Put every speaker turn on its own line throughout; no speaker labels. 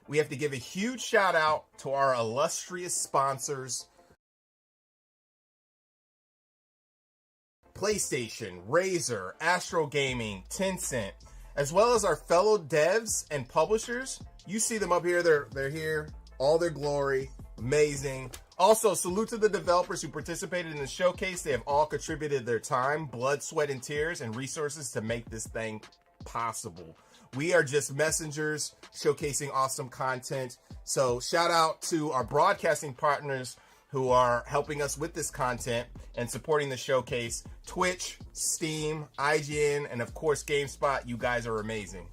we have to give a huge shout out to our illustrious sponsors, PlayStation, Razer, Astro Gaming, Tencent, as well as our fellow devs and publishers. You see them up here, they're here, all their glory, amazing. Also, salute to the developers who participated in the showcase. They have all contributed their time, blood, sweat, and tears, and resources to make this thing possible. We are just messengers showcasing awesome content. So shout out to our broadcasting partners who are helping us with this content and supporting the showcase. Twitch, Steam, IGN, and of course GameSpot. You guys are amazing.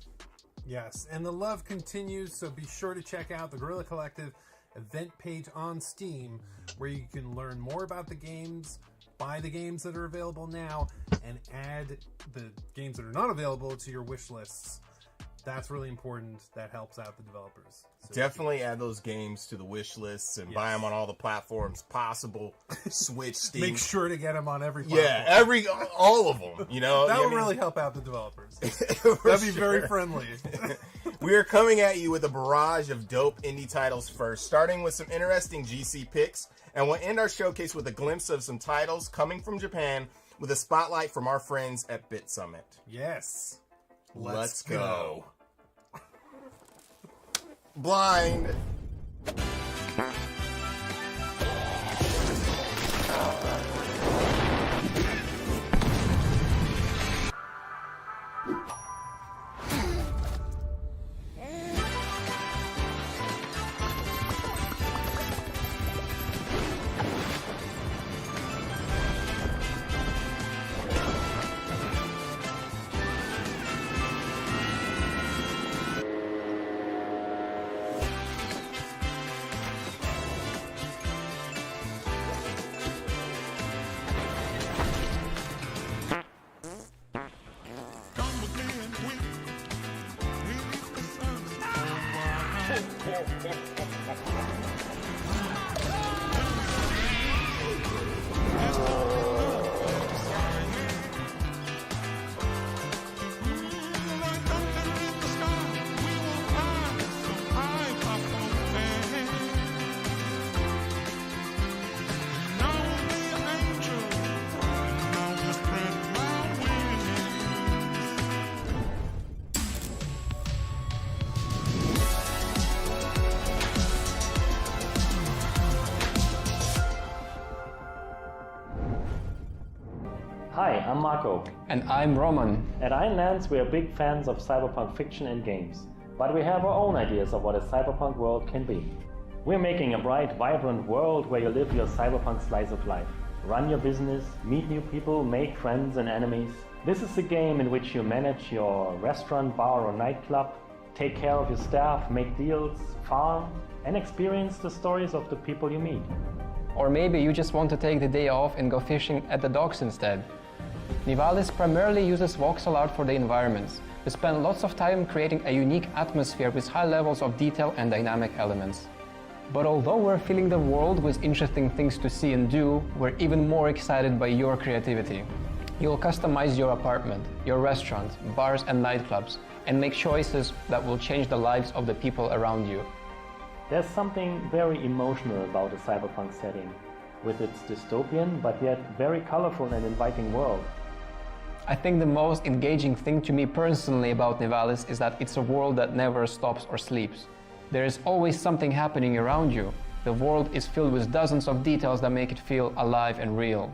Yes, and the love continues, so be sure to check out the Guerrilla Collective event page on Steam, where you can learn more about the games, buy the games that are available now, and add the games that are not available to your wish lists. That's really important. That helps out the developers. So
definitely add those games to the wish lists and buy them on all the platforms possible. Switch, Steam.
Make sure to get them on every platform.
Yeah, all of them. You know,
that would really help out the developers. That'd be very friendly.
We are coming at you with a barrage of dope indie titles first, starting with some interesting GC picks, and we'll end our showcase with a glimpse of some titles coming from Japan with a spotlight from our friends at Bit Summit.
Yes.
Let's go. Blind.
Hi, I'm Marco.
And I'm Roman.
At Ironlands, we are big fans of cyberpunk fiction and games, but we have our own ideas of what a cyberpunk world can be. We're making a bright, vibrant world where you live your cyberpunk slice of life, run your business, meet new people, make friends and enemies. This is a game in which you manage your restaurant, bar or nightclub, take care of your staff, make deals, farm, and experience the stories of the people you meet.
Or maybe you just want to take the day off and go fishing at the docks instead. Nivalis primarily uses voxel art for the environments. We spend lots of time creating a unique atmosphere with high levels of detail and dynamic elements. But although we're filling the world with interesting things to see and do, we're even more excited by your creativity. You'll customize your apartment, your restaurant, bars and nightclubs, and make choices that will change the lives of the people around you.
There's something very emotional about a cyberpunk setting, with its dystopian but yet very colorful and inviting world.
I think the most engaging thing to me personally about Nivalis is that it's a world that never stops or sleeps. There is always something happening around you. The world is filled with dozens of details that make it feel alive and real.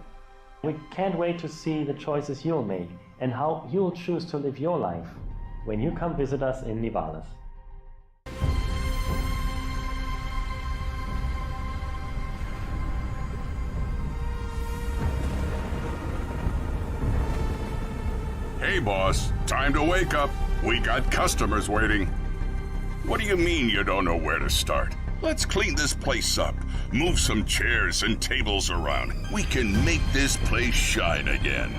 We can't wait to see the choices you'll make and how you'll choose to live your life when you come visit us in Nivalis.
Hey boss, time to wake up. We got customers waiting. What do you mean you don't know where to start? Let's clean this place up, move some chairs and tables around. We can make this place shine again.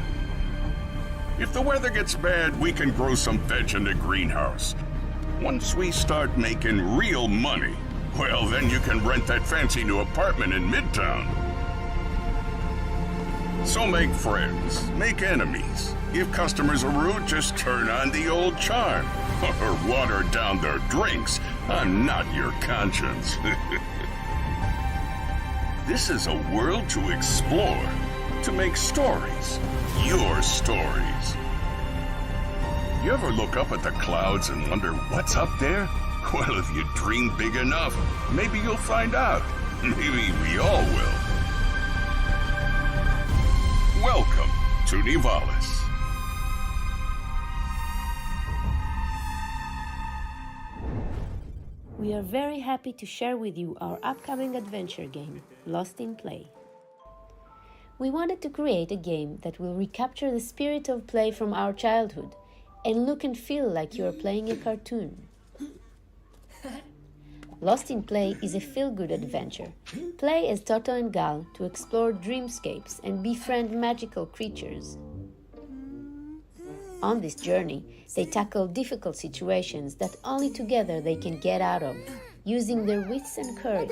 If the weather gets bad, we can grow some veg in the greenhouse. Once we start making real money, well, then you can rent that fancy new apartment in Midtown. So make friends, make enemies. If customers are rude, just turn on the old charm. Or water down their drinks. I'm not your conscience. This is a world to explore, to make stories, your stories. You ever look up at the clouds and wonder what's up there? Well, if you dream big enough, maybe you'll find out. Maybe we all will. Welcome to Nivalis.
We are very happy to share with you our upcoming adventure game, Lost in Play. We wanted to create a game that will recapture the spirit of play from our childhood and look and feel like you are playing a cartoon. Lost in Play is a feel-good adventure. Play as Toto and Gal to explore dreamscapes and befriend magical creatures. On this journey, they tackle difficult situations that only together they can get out of, using their wits and courage.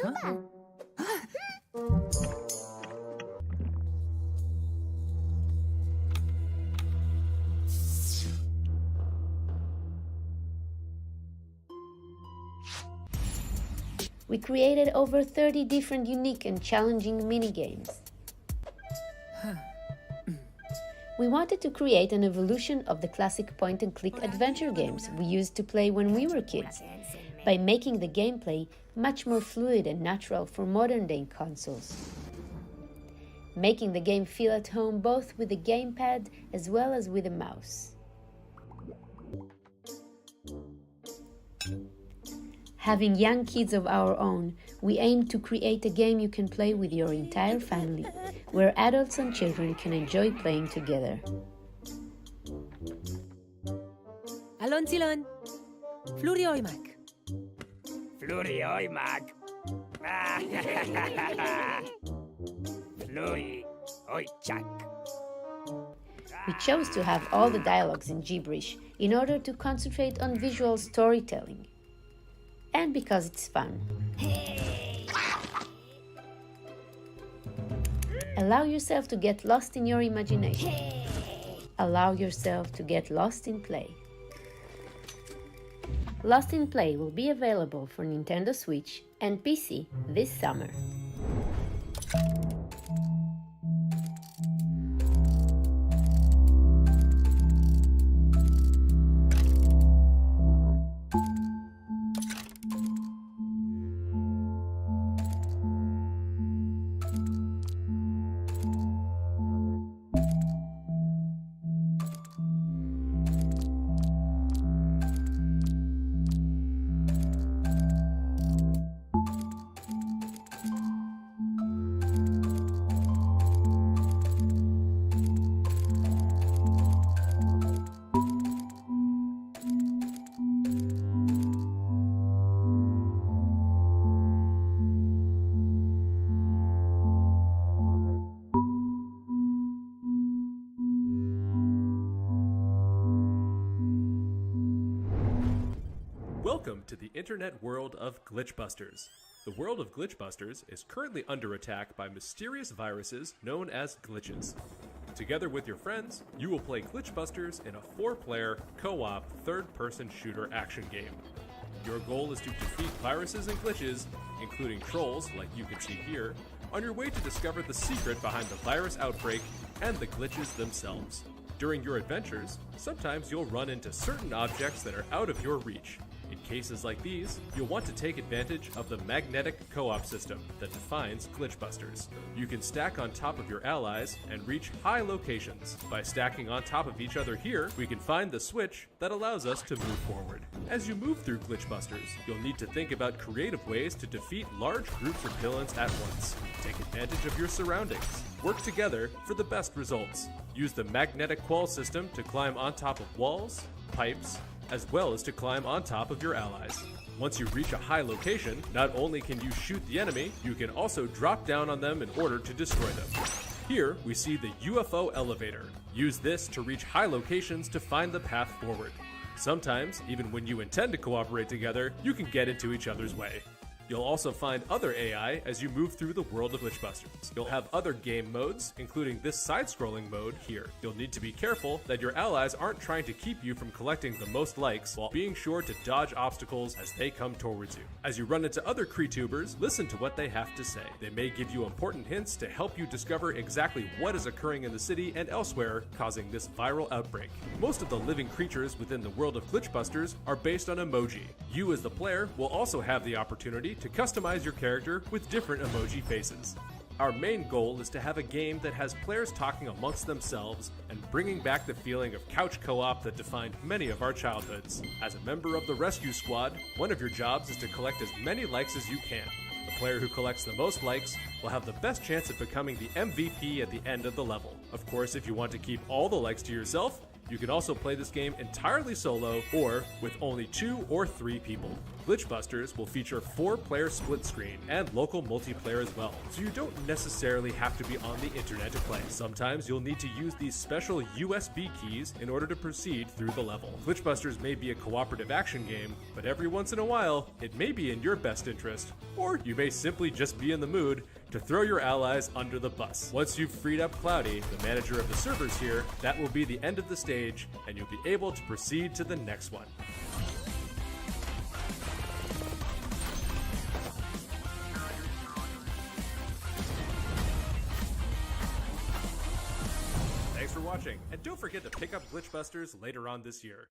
We created over 30 different unique and challenging mini-games. We wanted to create an evolution of the classic point-and-click adventure games we used to play when we were kids, by making the gameplay much more fluid and natural for modern-day consoles. Making the game feel at home both with a gamepad as well as with a mouse. Having young kids of our own, we aim to create a game you can play with your entire family, where adults and children can enjoy playing together.
Alon silon. Fluri oimak. Fluri oimak. Fluri oichak.
We chose to have all the dialogues in gibberish in order to concentrate on visual storytelling. And because it's fun. Allow yourself to get lost in your imagination. Allow yourself to get lost in play. Lost in Play will be available for Nintendo Switch and PC this summer.
Welcome to the internet world of Glitchbusters. The world of Glitchbusters is currently under attack by mysterious viruses known as glitches. Together with your friends, you will play Glitchbusters in a 4-player, co-op, third-person shooter action game. Your goal is to defeat viruses and glitches, including trolls, like you can see here, on your way to discover the secret behind the virus outbreak and the glitches themselves. During your adventures, sometimes you'll run into certain objects that are out of your reach. In cases like these, you'll want to take advantage of the magnetic co-op system that defines Glitchbusters. You can stack on top of your allies and reach high locations. By stacking on top of each other here, we can find the switch that allows us to move forward. As you move through Glitchbusters, you'll need to think about creative ways to defeat large groups of villains at once. Take advantage of your surroundings. Work together for the best results. Use the magnetic qual system to climb on top of walls, pipes, as well as to climb on top of your allies. Once you reach a high location, not only can you shoot the enemy, you can also drop down on them in order to destroy them. Here, we see the UFO elevator. Use this to reach high locations to find the path forward. Sometimes, even when you intend to cooperate together, you can get into each other's way. You'll also find other AI as you move through the world of Glitchbusters. You'll have other game modes, including this side-scrolling mode here. You'll need to be careful that your allies aren't trying to keep you from collecting the most likes, while being sure to dodge obstacles as they come towards you. As you run into other Creetubers, listen to what they have to say. They may give you important hints to help you discover exactly what is occurring in the city and elsewhere, causing this viral outbreak. Most of the living creatures within the world of Glitchbusters are based on emoji. You as the player will also have the opportunity to customize your character with different emoji faces. Our main goal is to have a game that has players talking amongst themselves and bringing back the feeling of couch co-op that defined many of our childhoods. As a member of the rescue squad, one of your jobs is to collect as many likes as you can. The player who collects the most likes will have the best chance at becoming the MVP at the end of the level. Of course, if you want to keep all the likes to yourself, you can also play this game entirely solo or with only 2 or 3 people. Glitchbusters will feature 4-player split screen and local multiplayer as well, so you don't necessarily have to be on the internet to play. Sometimes you'll need to use these special USB keys in order to proceed through the level. Glitchbusters may be a cooperative action game, but every once in a while, it may be in your best interest, or you may simply just be in the mood to throw your allies under the bus. Once you've freed up Cloudy, the manager of the servers here, that will be the end of the stage, and you'll be able to proceed to the next one. Thanks for watching, and don't forget to pick up Glitchbusters later on this year.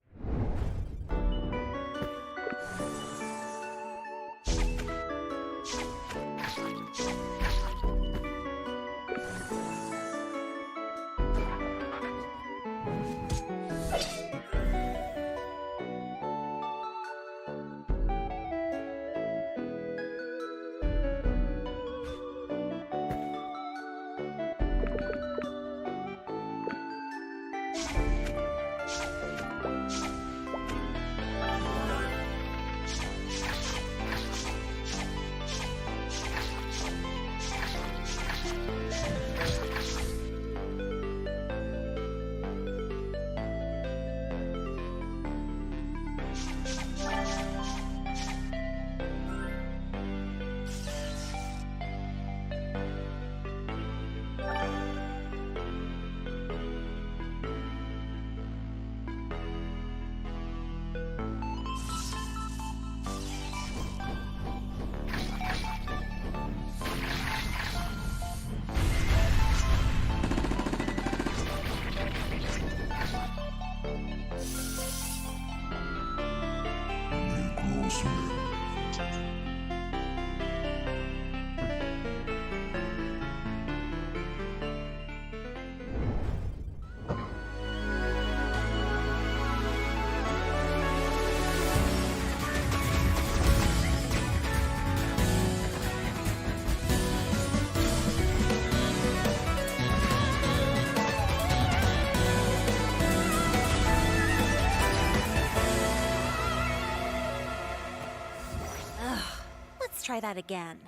Try that again.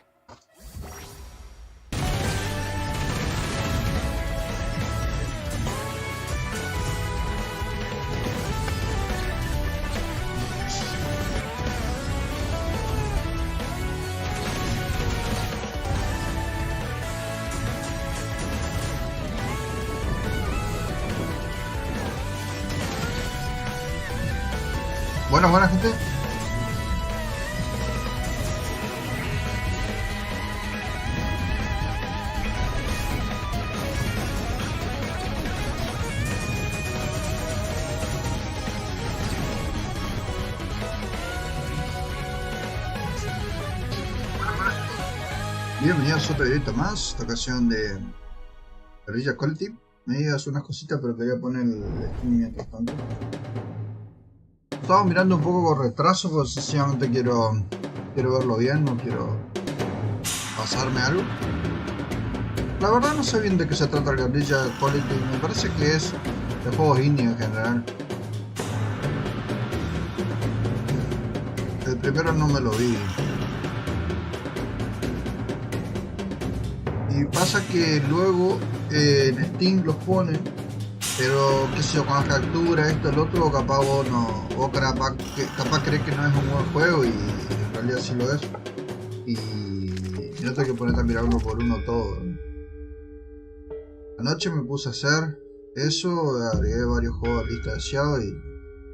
Buenas gente. Bienvenidos a otro directo más, esta ocasión de Guerrilla Collective. Me iba a hacer unas cositas, pero quería poner el stream mientras tanto. Estaba mirando un poco con retraso, porque sencillamente quiero verlo bien, no quiero pasarme algo. La verdad no sé bien de qué se trata el Guerrilla Collective, me parece que es de juegos indie en general. El primero no me lo vi. Y pasa que luego en Steam los ponen, pero qué sé yo, con las capturas, esto, el otro, capaz vos no, vos capaz crees que no es un buen juego y en realidad sí lo es. Y no tengo que ponerte a mirar uno por uno todo. Anoche me puse a hacer eso, agregué varios juegos a la lista deseado y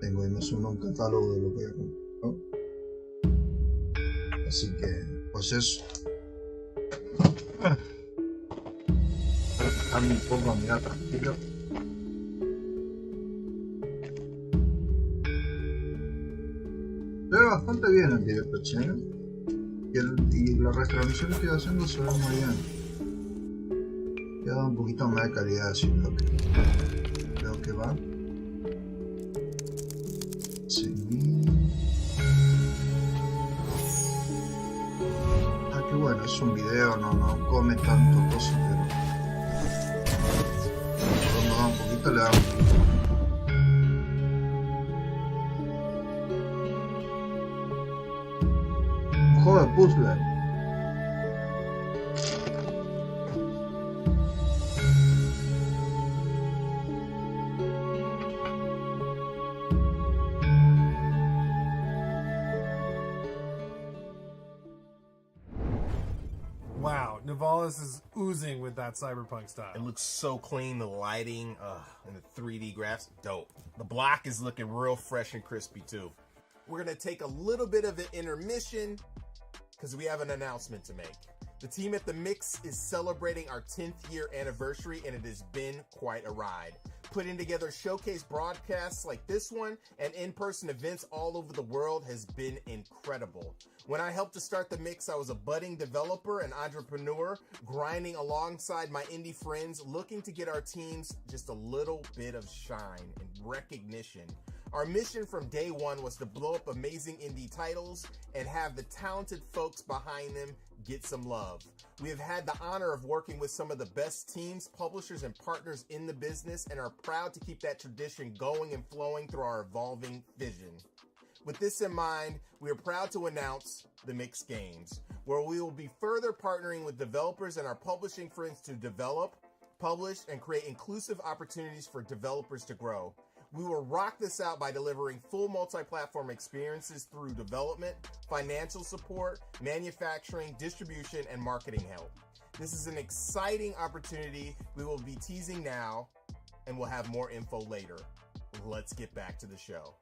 tengo ahí más o menos un catálogo de lo que voy a comprar, ¿no? Así que, pues eso. Dame un poco a mirar tranquilo. Se ve bastante bien el directo, che. Y la restauración que estoy haciendo se ve muy bien. Queda un poquito más de calidad, así creo que va. Sí. Ah, qué bueno, es un video, no come tanto cosas, pero cuando da un poquito le da un poquito. Un juego de puzzle.
Wow, Nivalis is oozing with that cyberpunk style.
It looks so clean, the lighting, and the 3D graphs, dope. The block is looking real fresh and crispy too. We're gonna take a little bit of an intermission because we have an announcement to make. The team at The Mix is celebrating our 10th year anniversary, and it has been quite a ride. Putting together showcase broadcasts like this one and in-person events all over the world has been incredible. When I helped to start The Mix, I was a budding developer and entrepreneur, grinding alongside my indie friends, looking to get our teams just a little bit of shine and recognition. Our mission from day one was to blow up amazing indie titles and have the talented folks behind them get some love. We have had the honor of working with some of the best teams, publishers, and partners in the business and are proud to keep that tradition going and flowing through our evolving vision. With this in mind, we are proud to announce The Mix Games, where we will be further partnering with developers and our publishing friends to develop, publish, and create inclusive opportunities for developers to grow. We will rock this out by delivering full multi-platform experiences through development, financial support, manufacturing, distribution, and marketing help. This is an exciting opportunity we will be teasing now, and we'll have more info later. Let's get back to the show.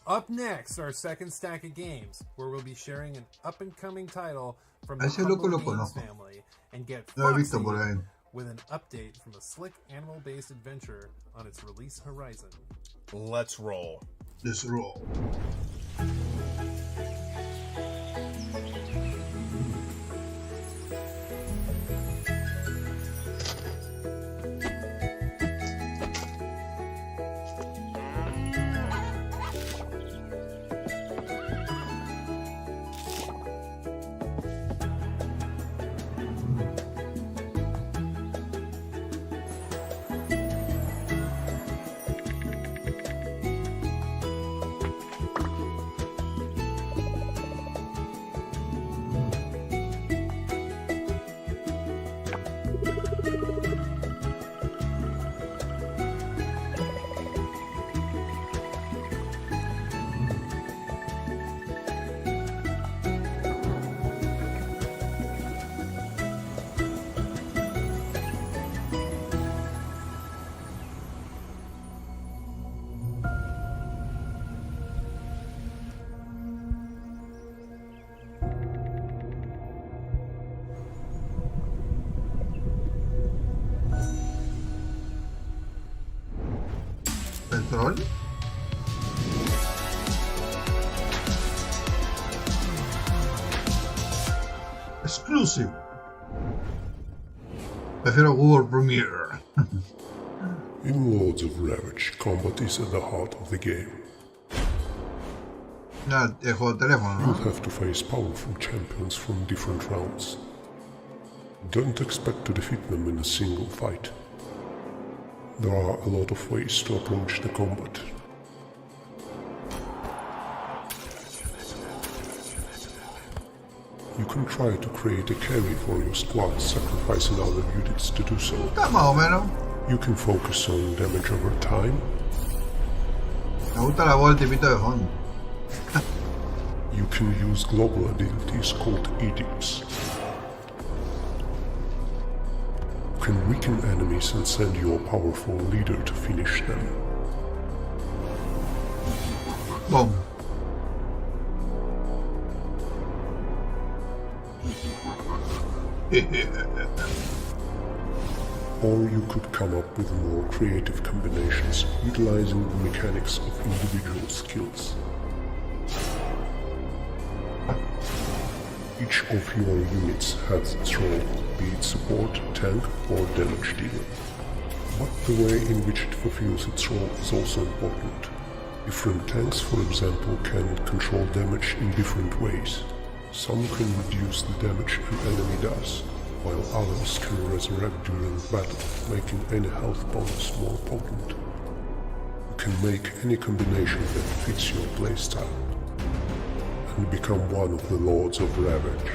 Up next, our second stack of games, where we'll be sharing an up-and-coming title from the
Ese loco lo
Humble Games
conozco.
family and get
Lo he
foxy
visto por ahí.
with an update from a slick animal-based adventure on its release horizon.
Let's roll.
Let's roll. ¿El troll? Exclusive. Prefiero Google Premiere.
In Lords of Ravage, combat is at the heart of the game.
No, el juego de teléfono,
You'll
¿no?
have to face powerful champions from different rounds. Don't expect to defeat them in a single fight. There are a lot of ways to approach the combat. You can try to create a carry for your squad, sacrificing other units to do so.
Está más o menos.
You can focus on damage over time.
Me gusta la voz del tipito de fondo.
You can use global abilities called edicts. You can weaken enemies and send your powerful leader to finish them.
Boom.
Or you could come up with more creative combinations utilizing the mechanics of individual skills. Each of your units has its role, be it support, tank or damage dealer. But the way in which it fulfills its role is also important. Different tanks, for example, can control damage in different ways. Some can reduce the damage an enemy does, while others can resurrect during battle, making any health bonus more potent. You can make any combination that fits your playstyle, and become one of the Lords of Ravage.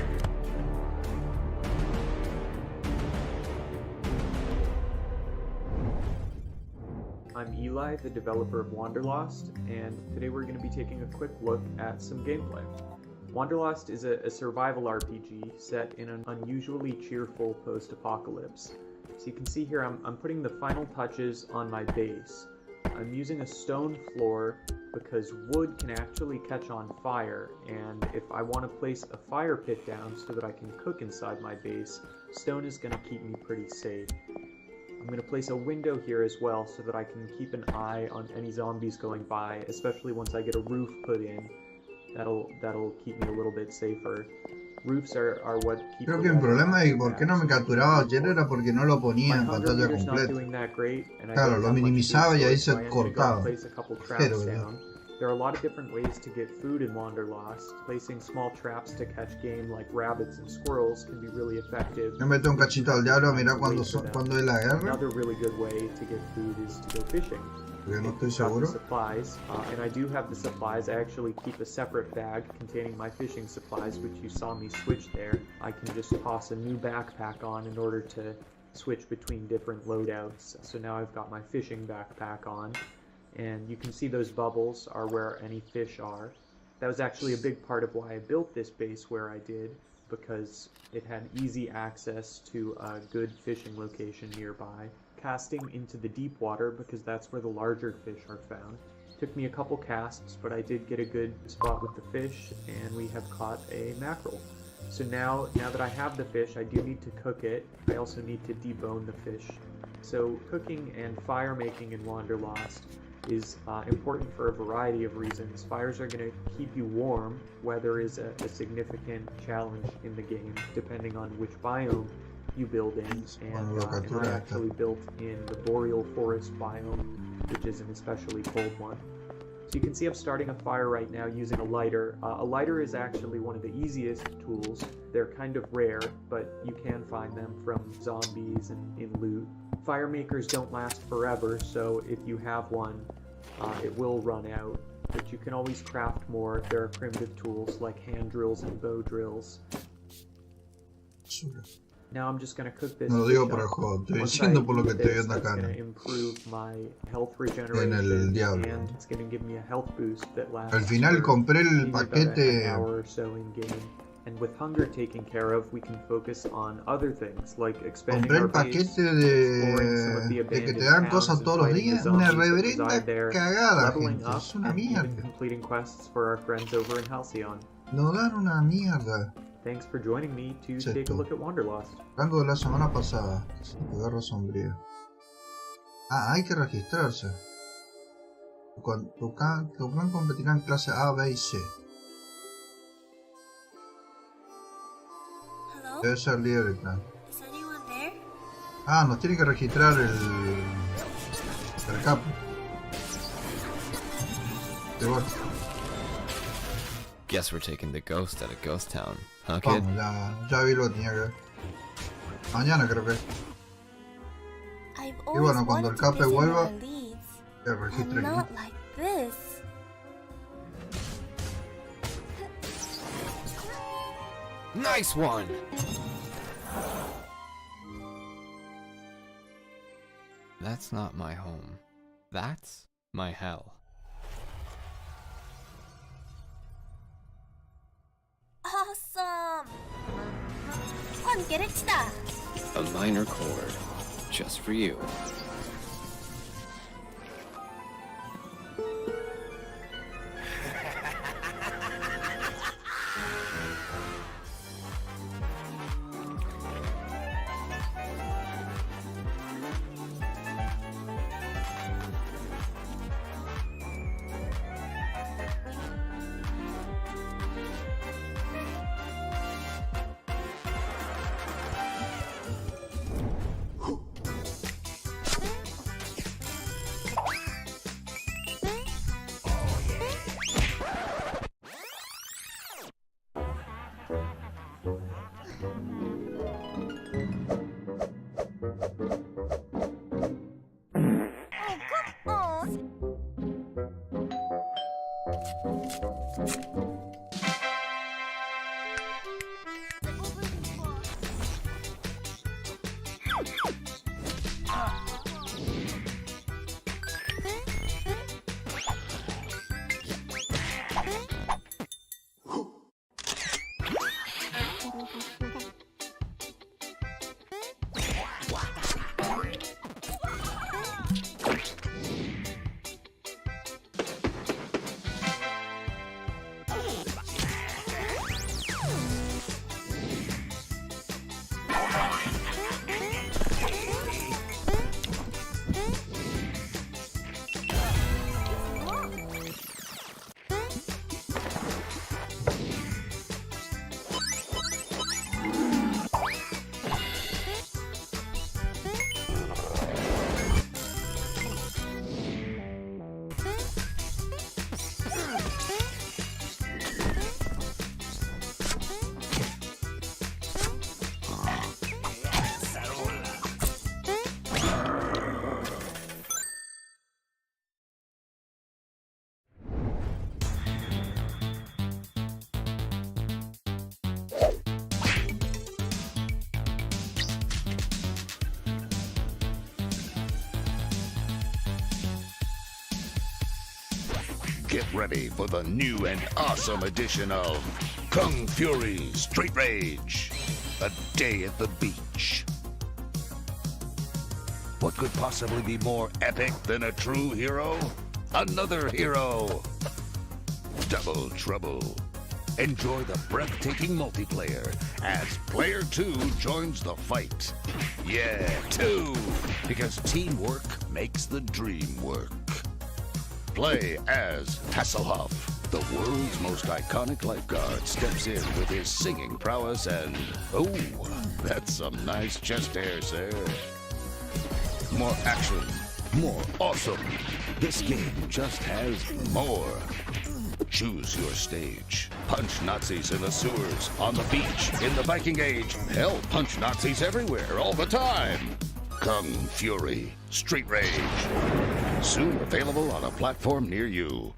I'm Eli, the developer of Wanderlost, and today we're going to be taking a quick look at some gameplay. Wanderlost is a survival RPG set in an unusually cheerful post-apocalypse. So you can see here I'm putting the final touches on my base. I'm using a stone floor because wood can actually catch on fire, and if I want to place a fire pit down so that I can cook inside my base, stone is going to keep me pretty safe. I'm going to place a window here as well so that I can keep an eye on any zombies going by, especially once I get a roof put in. That'll keep me a little bit safer. Roofs are what keep
Creo que el problema de por qué no me capturaba ayer era porque no lo ponía en pantalla completa. Claro, lo minimizaba y ahí se cortaba. Pero,
there are a lot of different ways to get food in Wanderlost. Placing small traps to catch game like rabbits and squirrels can be really effective.
Yo meto un cachito al diablo, mira cuando es la guerra.
Another really good way to get food is to go fishing.
Porque no estoy seguro.
Supplies, and I do have the supplies. I actually keep a separate bag containing my fishing supplies, which you saw me switch there. I can just toss a new backpack on in order to switch between different loadouts. So now I've got my fishing backpack on, and you can see those bubbles are where any fish are. That was actually a big part of why I built this base where I did, because it had easy access to a good fishing location nearby. Casting into the deep water because that's where the larger fish are found. Took me a couple casts, but I did get a good spot with the fish, and we have caught a mackerel. So now that I have the fish, I do need to cook it. I also need to debone the fish. So cooking and fire making in Wanderlost is important for a variety of reasons. Fires are going to keep you warm. Weather is a significant challenge in the game, depending on which biome you build in, and I actually built in the boreal forest biome, which is an especially cold one. So you can see I'm starting a fire right now using a lighter. A lighter is actually one of the easiest tools. They're kind of rare, but you can find them from zombies and in loot. Fire makers don't last forever, so if you have one, it will run out. But you can always craft more. There are primitive tools like hand drills and bow drills. Now I'm just going to cook this.
No lo digo por el juego, estoy diciendo por lo que estoy viendo acá. En el diablo. Al final compré el paquete.
And with hunger taken care of, we can focus on other things like expanding
Compré
our
el paquete
base,
de que te dan cosas todos los días. Una reverenda cagada, gente. Es una mierda.
Completing quests for our friends over in Halcyon.
Nos dan una mierda.
Thanks for joining me to take a look at Wanderlost.
Rango de la semana pasada. Guerra sombría. Ah, hay que registrarse. Tu clan competirá en clase A, B y C. Debe ser líder del clan. Ah, nos tiene que registrar el capo. Qué bueno.
Guess we're taking the ghost at a ghost town, huh, kid?
Vamos, ya vi lo que tenía que ver. Mañana creo que. Y bueno, cuando el cape vuelva, que registre aquí.
Nice one! That's not my home. That's my hell.
함께를 치다.
A minor chord, just for you.
Get ready for the new and awesome edition of Kung Fury Street Rage, A Day at the Beach. What could possibly be more epic than a true hero? Another hero! Double Trouble. Enjoy the breathtaking multiplayer as Player 2 joins the fight. Yeah, 2, because teamwork makes the dream work. Play as Hasselhoff. The world's most iconic lifeguard steps in with his singing prowess and... oh, that's some nice chest hair, sir. More action. More awesome. This game just has more. Choose your stage. Punch Nazis in the sewers, on the beach, in the Viking Age. Hell, punch Nazis everywhere, all the time. Kung Fury Street Rage. Soon available on a platform near you.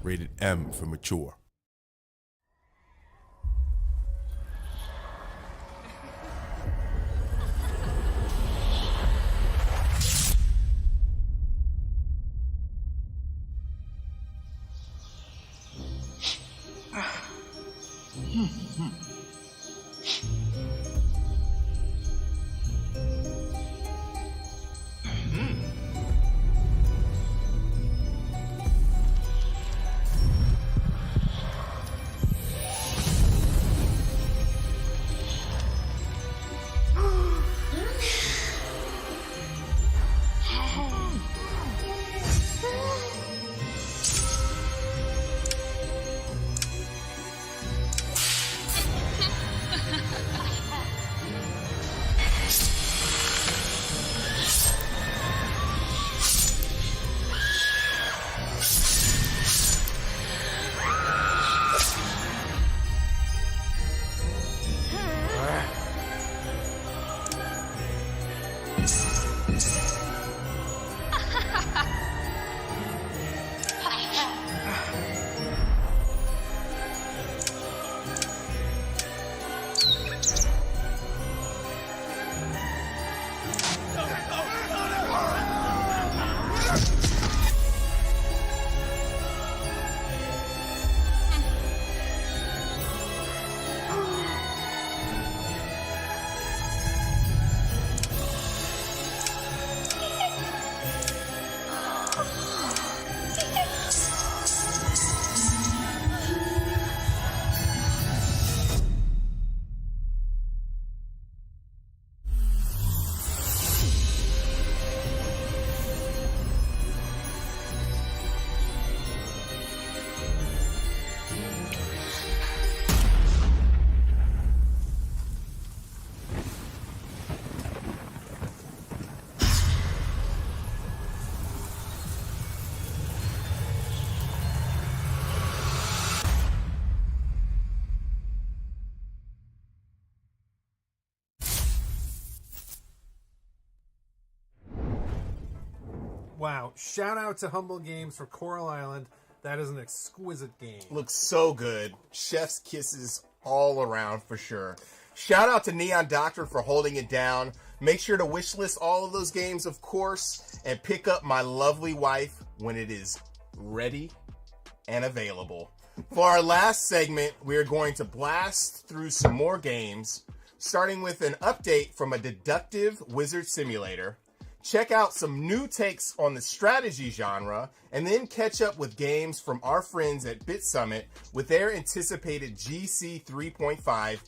Rated M for mature.
Wow. Shout out to Humble Games for Coral Island. That is an exquisite game.
Looks so good. Chef's kisses all around for sure. Shout out to Neon Doctor for holding it down. Make sure to wishlist all of those games, of course, and pick up My Lovely Wife when it is ready and available. For our last segment, we are going to blast through some more games, starting with an update from a deductive wizard simulator. Check out some new takes on the strategy genre, and then catch up with games from our friends at Bit Summit with their anticipated GC 3.5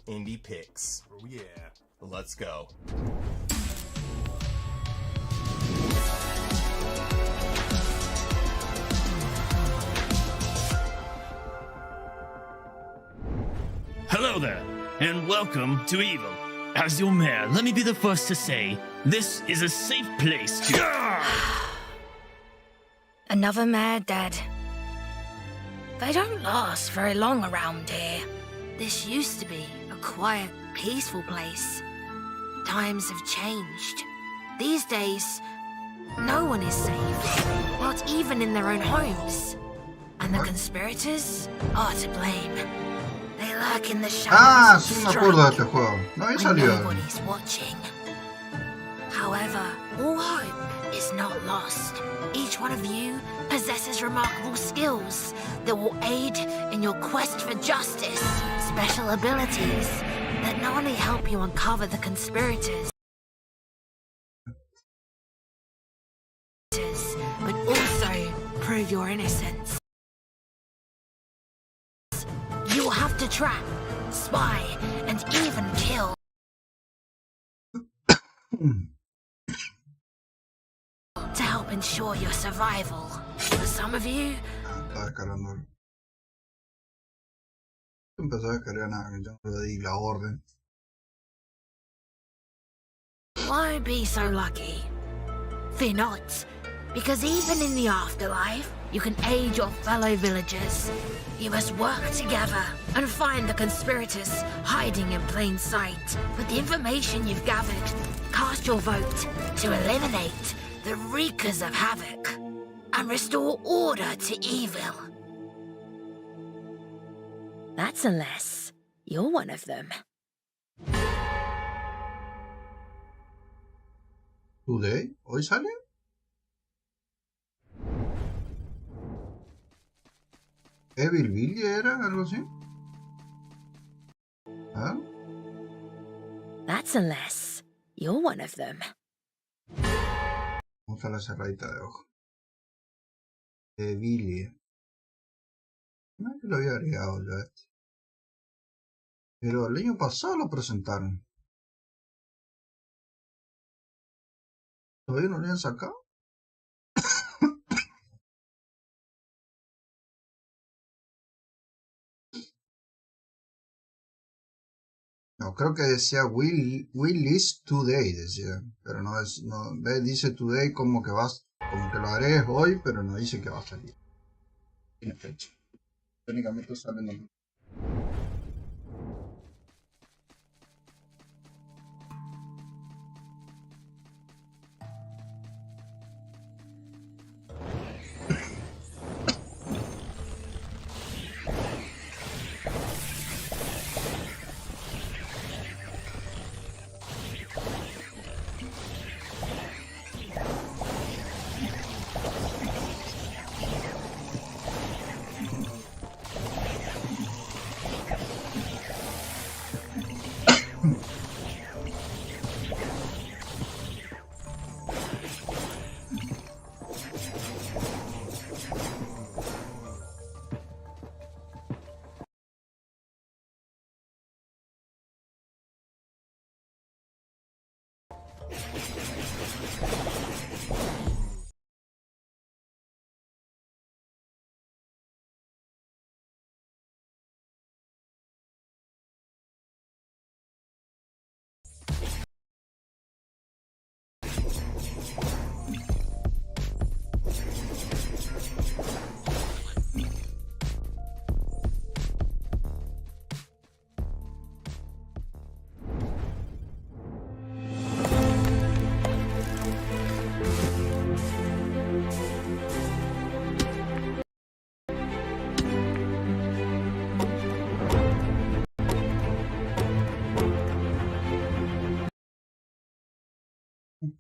indie picks.
Oh yeah.
Let's go.
Hello there, and welcome to Evil. As your mayor, let me be the first to say, this is a safe place to...
Another mayor dead. They don't last very long around here. This used to be a quiet, peaceful place. Times have changed. These days, no one is safe, not even in their own homes. And the conspirators are to blame. They lurk in the shadows
Sí, me acuerdo de este juego. No había
when
salido.
nobody's watching. However, all hope is not lost. Each one of you possesses remarkable skills that will aid in your quest for justice. Special abilities that not only help you uncover the conspirators, but also prove your innocence. You will have to trap, spy, and even kill to help ensure your survival. For some of you,
Estaba descargando. Empezó a descargar nada, que yo no le di la orden.
won't be so lucky. Fear not, because even in the afterlife, you can aid your fellow villagers. You must work together and find the conspirators hiding in plain sight. With the information you've gathered, cast your vote to eliminate the wreakers of havoc and restore order to evil. That's unless you're one of them.
¿Today? ¿Hoy sale? ¿Evil Billy era? ¿Algo así? ¿Ah?
That's unless you're one of them.
Vamos a la cerradita de ojo. Billy. No es que lo había agregado ya este. Pero el año pasado lo presentaron. ¿Todavía no lo habían sacado? No, creo que decía Will list today, decía. Pero no es, no, dice today como que vas, como que lo agregues hoy, pero no dice que va a salir. Tiene fecha. Técnicamente sale en el...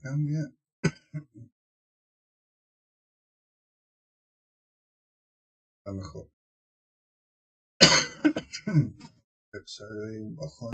Cambia. A lo mejor. Sale un bajón.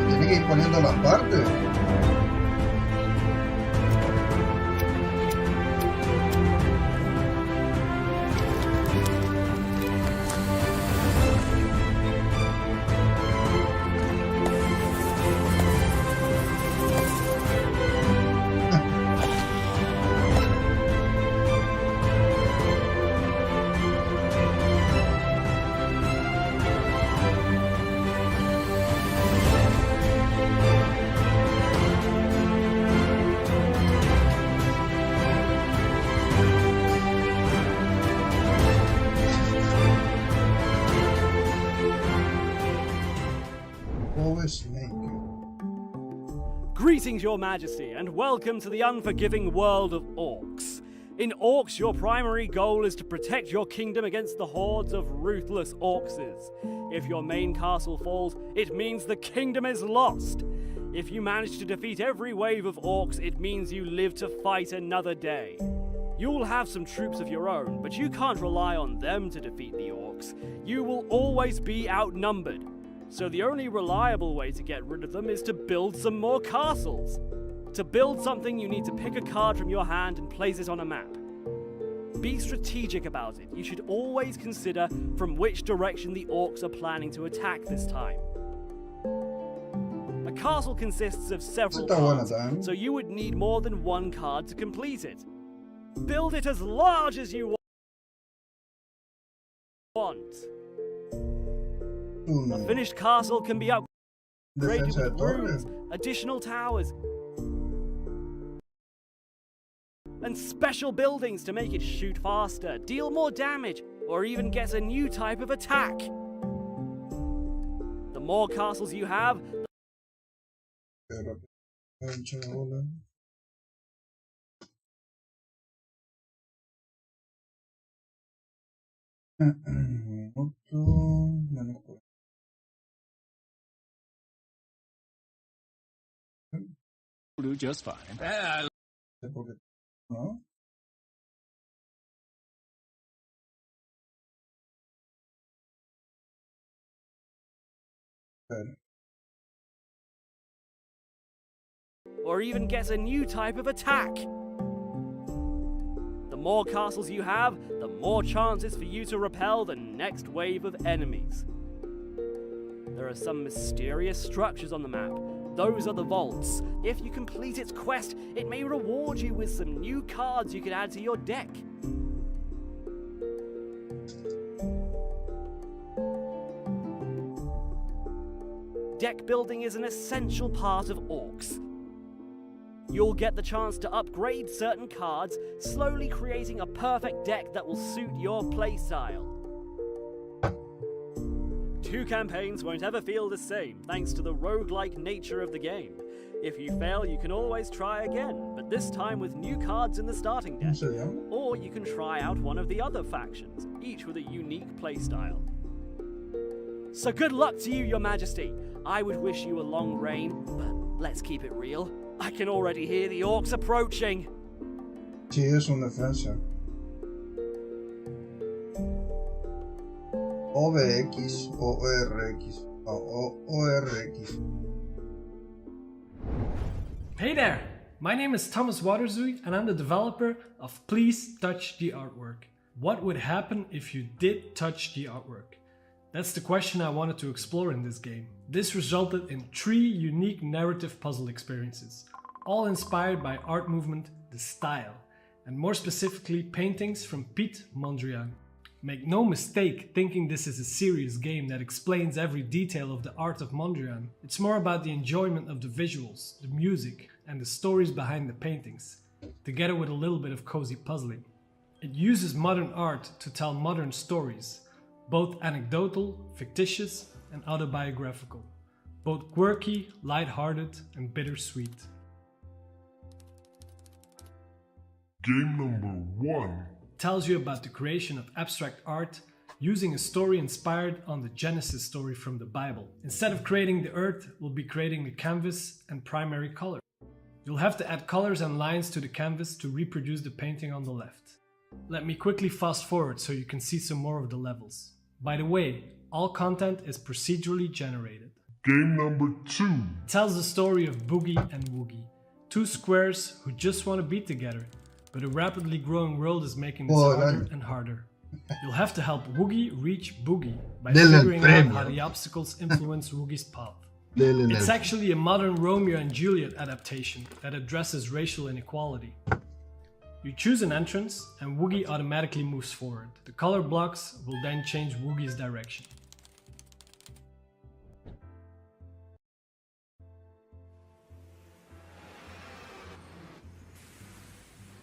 Tiene que ir poniendo las partes.
Greetings, Your Majesty, and welcome to the unforgiving world of orcs. In Orcs, your primary goal is to protect your kingdom against the hordes of ruthless orcses. If your main castle falls, it means the kingdom is lost. If you manage to defeat every wave of orcs, it means you live to fight another day. You'll have some troops of your own, but you can't rely on them to defeat the orcs. You will always be outnumbered. So the only reliable way to get rid of them is to build some more castles. To build something, you need to pick a card from your hand and place it on a map. Be strategic about it. You should always consider from which direction the orcs are planning to attack this time. A castle consists of several cards, so you would need more than one card to complete it. Build it as large as you want. A finished castle can be upgraded with rooms, additional towers, and special buildings to make it shoot faster, deal more damage, or even get a new type of attack. The more castles you have,
do just fine.
¿No?
or even get a new type of attack. The more castles you have, the more chances for you to repel the next wave of enemies. There are some mysterious structures on the map. Those are the vaults. If you complete its quest, it may reward you with some new cards you can add to your deck. Deck building is an essential part of Orcs. You'll get the chance to upgrade certain cards, slowly creating a perfect deck that will suit your playstyle. 2 campaigns won't ever feel the same, thanks to the roguelike nature of the game. If you fail, you can always try again, but this time with new cards in the starting deck. Or you can try out one of the other factions, each with a unique playstyle. So good luck to you, Your Majesty. I would wish you a long reign, but let's keep it real. I can already hear the orcs approaching.
Sí, es una defensa. OBX, ORX, ORX.
Hey there! My name is Thomas Waterzooi and I'm the developer of Please Touch the Artwork. What would happen if you did touch the artwork? That's the question I wanted to explore in this game. This resulted in 3 unique narrative puzzle experiences, all inspired by art movement, the style, and more specifically paintings from Piet Mondrian. Make no mistake thinking this is a serious game that explains every detail of the art of Mondrian. It's more about the enjoyment of the visuals, the music, and the stories behind the paintings, together with a little bit of cozy puzzling. It uses modern art to tell modern stories, both anecdotal, fictitious, and autobiographical, both quirky, light-hearted, and bittersweet.
Game number 1
tells you about the creation of abstract art using a story inspired on the Genesis story from the Bible. Instead of creating the earth, we'll be creating the canvas and primary color. You'll have to add colors and lines to the canvas to reproduce the painting on the left. Let me quickly fast forward so you can see some more of the levels. By the way, all content is procedurally generated.
Game number 2
tells the story of Boogie and Woogie, 2 squares who just want to be together, but a rapidly growing world is making this harder and harder. You'll have to help Woogie reach Boogie by figuring out how the obstacles influence Woogie's path. It's actually a modern Romeo and Juliet adaptation that addresses racial inequality. You choose an entrance and Woogie automatically moves forward. The color blocks will then change Woogie's direction.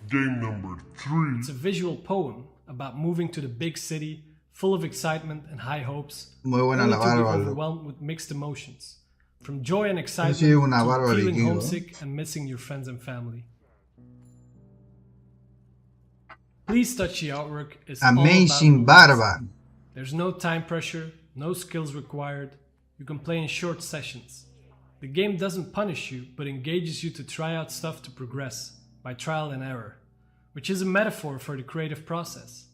Game number 3
It's a visual poem about moving to the big city, full of excitement and high hopes,
Muy buena
only
la
to be
barba,
overwhelmed with mixed emotions, from joy and excitement
Sí, una
to
barba
feeling
vikingo.
homesick and missing your friends and family. Please Touch the Artwork is all
Amazing
about
barba.
There's no time pressure, no skills required. You can play in short sessions. The game doesn't punish you, but engages you to try out stuff to progress, by trial and error, which is a metaphor for the creative process.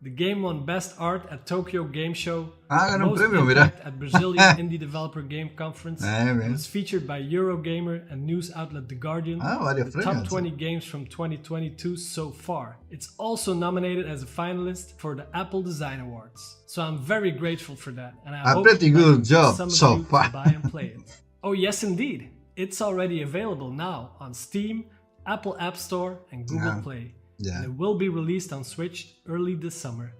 The game won Best Art at Tokyo Game Show,
Ganó un
Most
premio,
Impact
mira.
at Brazilian Indie Developer Game Conference,
Bien.
and was featured by Eurogamer and news outlet The Guardian,
Varios
the top
premios.
20 games from 2022 so far. It's also nominated as a finalist for the Apple Design Awards, so I'm very grateful for that, and I
A
hope
pretty
to
good job
some of
so
you
far.
to buy and play it. Oh yes indeed, it's already available now on Steam, Apple App Store and Google Play.
Yeah.
And it will be released on Switch early this summer.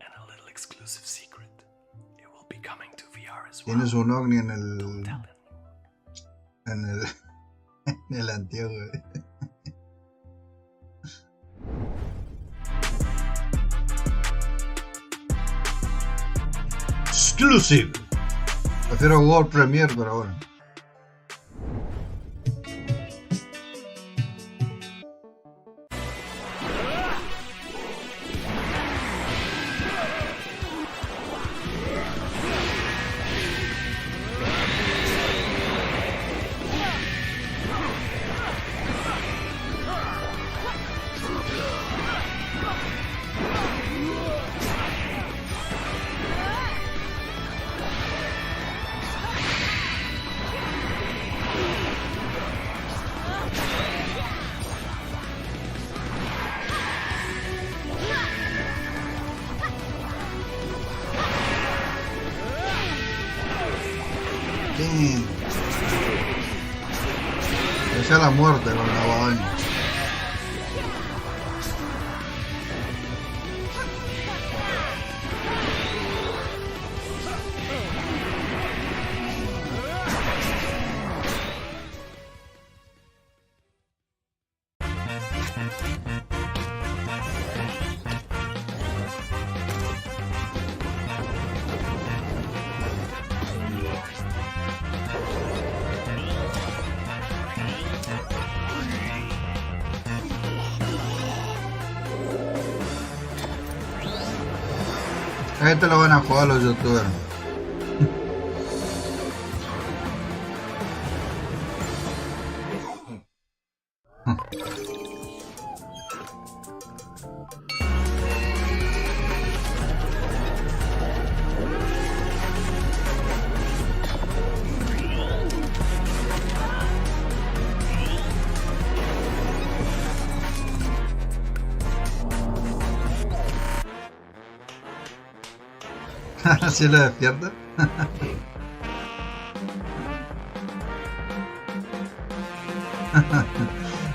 And a little exclusive secret, it will be coming to VR as well.
Tienes un ovni en el antiguo. Exclusive. Prefiero World Premiere, pero bueno. Esa es la muerte con la guadaña. Este lo van a jugar los youtubers. ¿Sí lo despierta?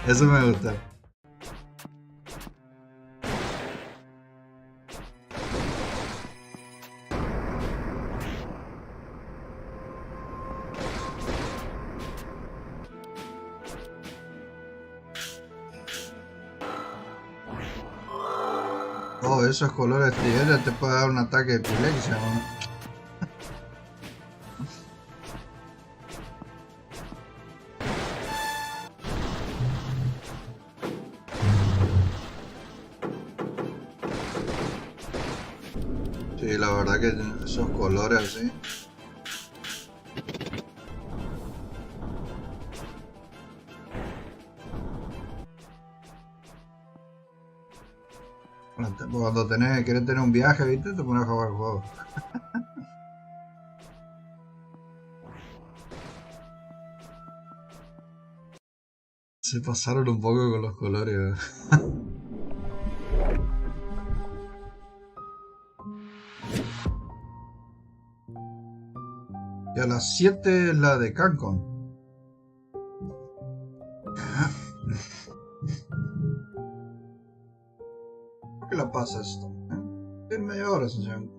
Eso me gusta. Oh, esos colores trigueros te puede dar un ataque de epilepsia, ¿no? Sí, la verdad que esos colores así. Cuando quieres tener un viaje, ¿viste? Te pones a jugar el juego. Se pasaron un poco con los colores. Y a las 7 es la de Cancún. ¿Por qué la pasa esto? En media hora, señor.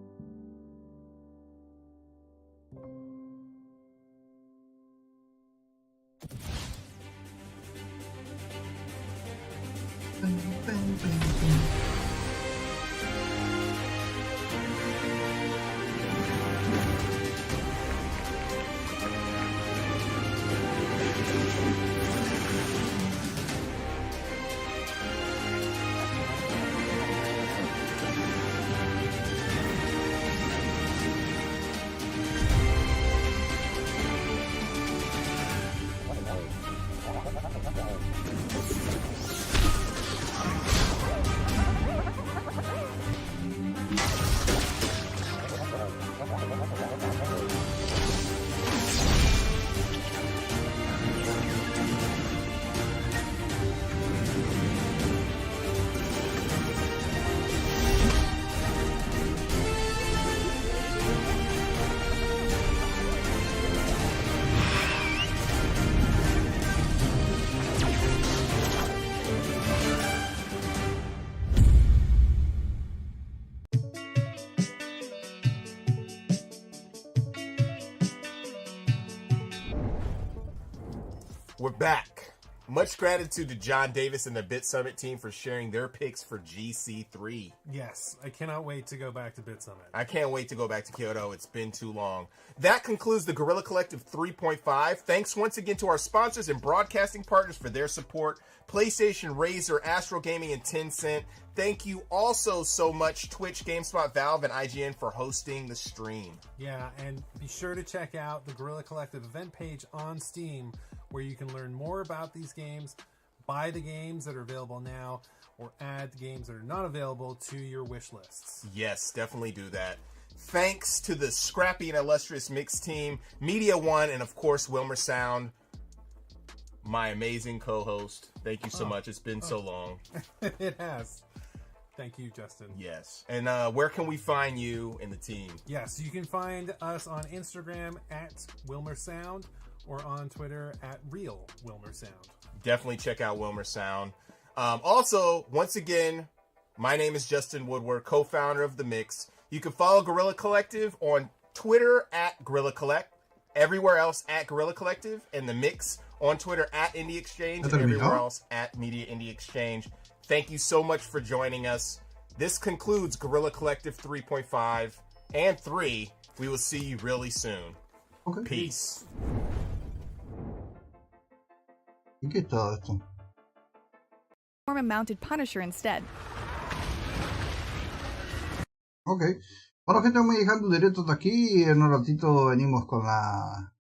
We're back. Much gratitude to John Davis and the Bit Summit team for sharing their picks for GC3.
Yes, I cannot wait to go back to Bit Summit.
I can't wait to go back to Kyoto. It's been too long. That concludes the Guerrilla Collective 3.5. Thanks once again to our sponsors and broadcasting partners for their support. PlayStation, Razer, Astro Gaming, and Tencent. Thank you also so much, Twitch, GameSpot, Valve, and IGN for hosting the stream.
Yeah, and be sure to check out the Guerrilla Collective event page on Steam, where you can learn more about these games, buy the games that are available now, or add the games that are not available to your wish lists.
Yes, definitely do that. Thanks to the scrappy and illustrious mix team, Media One, and of course, Wilmer Sound, my amazing co-host. Thank you so much. It's been so long.
It has. Thank you, Justin.
Yes. And where can we find you and the team?
Yes, you can find us on Instagram at Wilmer Sound or on Twitter at Real Wilmer Sound.
Definitely check out Wilmer Sound. Also, once again, my name is Justin Woodward, co-founder of The Mix. You can follow Guerrilla Collective on Twitter at Guerrilla Collect, everywhere else at Guerrilla Collective, and The Mix On Twitter at Indie Exchange and
terminó?
everywhere else at Media Indie Exchange. Thank you so much for joining us. This concludes Guerrilla Collective 3.5 and 3. We will see you really soon.
Okay.
Peace.
¿Y qué es todo esto?
Form a mounted Punisher instead.
Ok. Bueno, gente, vamos dejando directo hasta aquí y en un ratito venimos con la